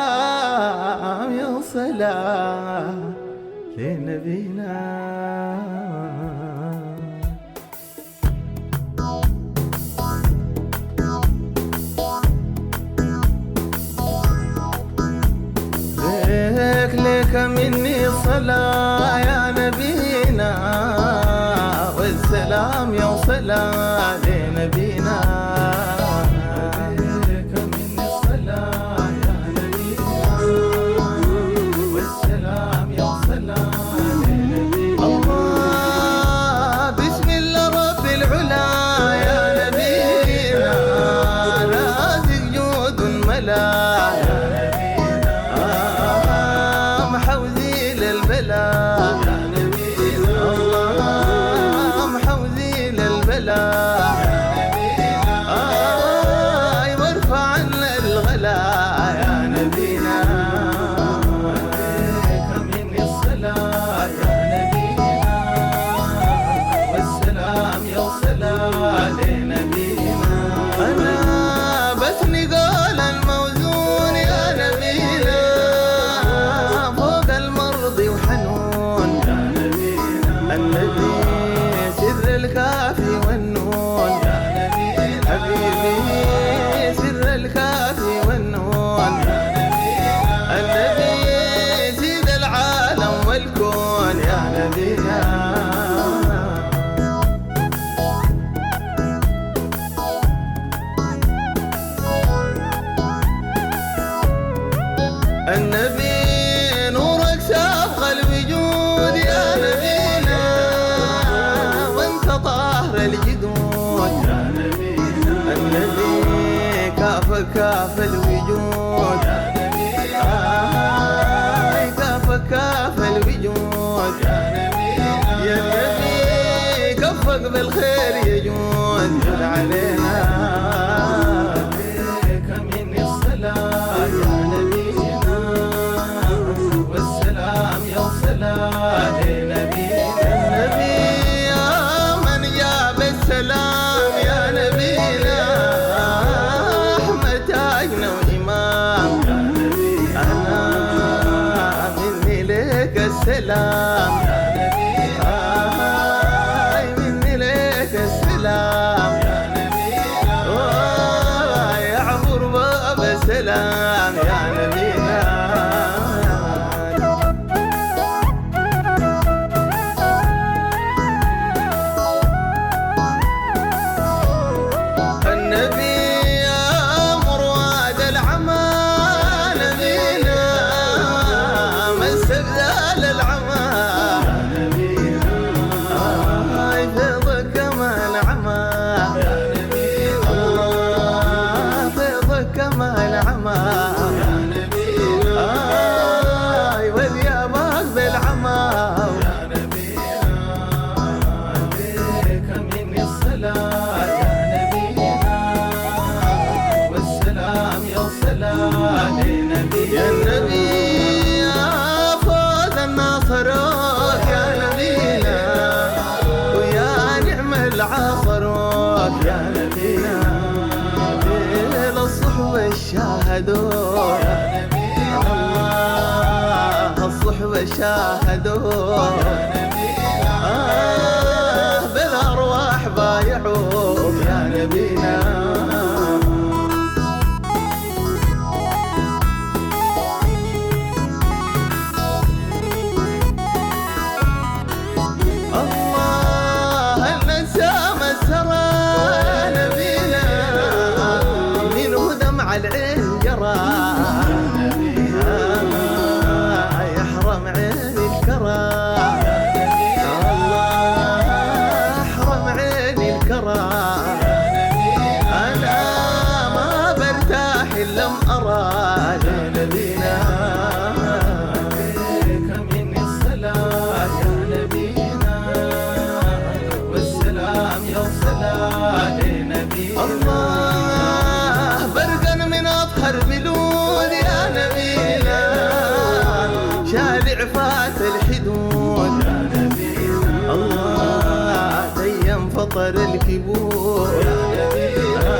والسلام يا سلام لنبينا. لك مني صلاة يا نبينا، والسلام يا صلاة لنبينا. لك مني صلاة يا نبينا، والسلام يا صلاة لنبينا. الله بسم الله رب العلا يا نبينا، رازق جود ملا يا نبينا. الله محوزي للبلا وارفع عنا الغلا يا نبينا. عليك مني الصلاة يا نبينا، والسلام يا صلاة لنبينا. أنا بثني قال الموزون يا نبينا، فوق المرضي وحنون يا نبينا. الذي سر الكافي والنون يا نبينا، حبيبي سر الكافي والنون يا نبينا. الذي زيد العالم والكون يا نبينا. النبي نورك سابق الوجود يا نبينا، وانت طاهر الجدود يا نبينا. النبي كاف الوجود يا نبينا، كاف الوجود يا نبينا. يا النبي كفك بالخير يجود جد علينا. عليك مني الصلاة يا نبينا، والسلام يا صلاة لنبينا. النبي يا من جاب السلام يا نبينا، أحمد تاجنا وإمام يا نبينا. أنا مني لك السلام يا نبينا، مني لك السلام يا نبينا. يعبر باب السلام يا نبينا. النبي يا مراد العمى نبينا، من سبدال العمى يا نبينا. فيضك كمان عمى يا نبينا، الله فيضك كمان عمى يا نبينا. وذيابك بالعمى يا نبينا. عليك مني الصلاة يا نبينا، والسلام يا صلاة لنبينا. يا النبي يا فوز الناصروك يا نبينا، ويا نعم العاصروك يا نبينا. للصحبة الشاهدوك يا نبينا، الله الصحبة شاهدوك يا نبينا. بالأرواح بايعوك يا نبينا. الله النسام السرى نبينا، منه دمع العين جرى يا نبينا. يحرم عين الكرى يا نبينا، الله يحرم عين الكرى يا نبينا. أنا ما برتاح إلا أرى يا نبينا. عليك مني الصلاة يا نبينا، والسلام يا صلاة لنبينا. الله برقا من أطهر بلود يا نبينا، شارع فات الحدود يا نبينا. الله تيم فطر الكبود يا نبينا.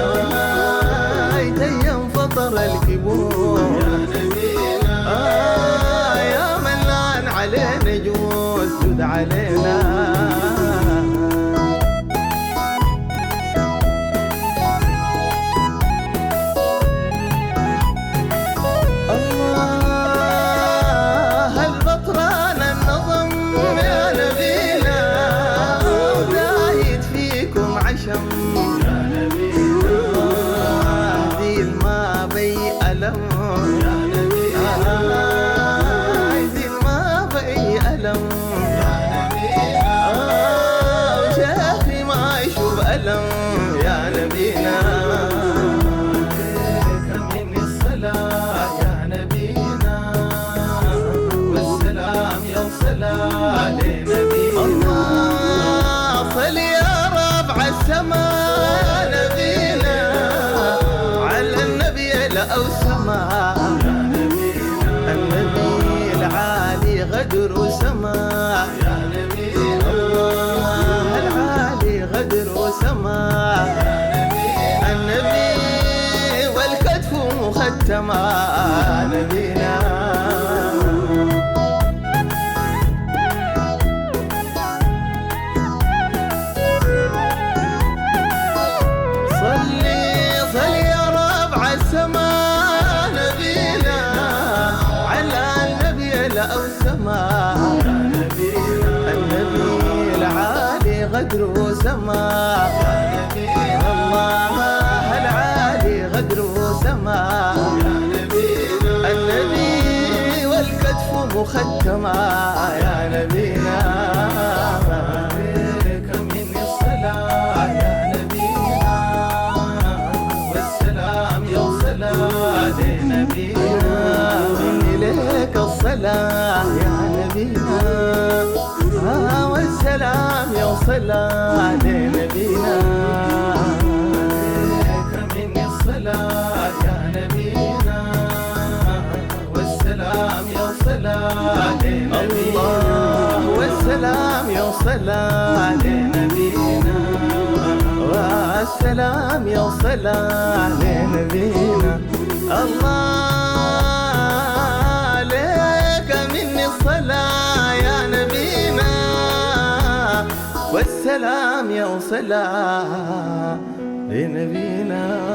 مختمة نبينا. النبي العالي غدر سما، الله العالي غدر سما، النبي والكتف مختمة يا نبينا. عليك مني الصلاة يا نبينا، والسلام يوصل لنبينا. مني لك الصلاة يا نبينا، والسلام يوصل لنبينا. عليك مني الصلاة يا نبينا، والسلام يوصل لنبينا. والسلام يوصل لنبينا، والسلام يوصل لنبينا. الله والسلام يوصل لنبينا.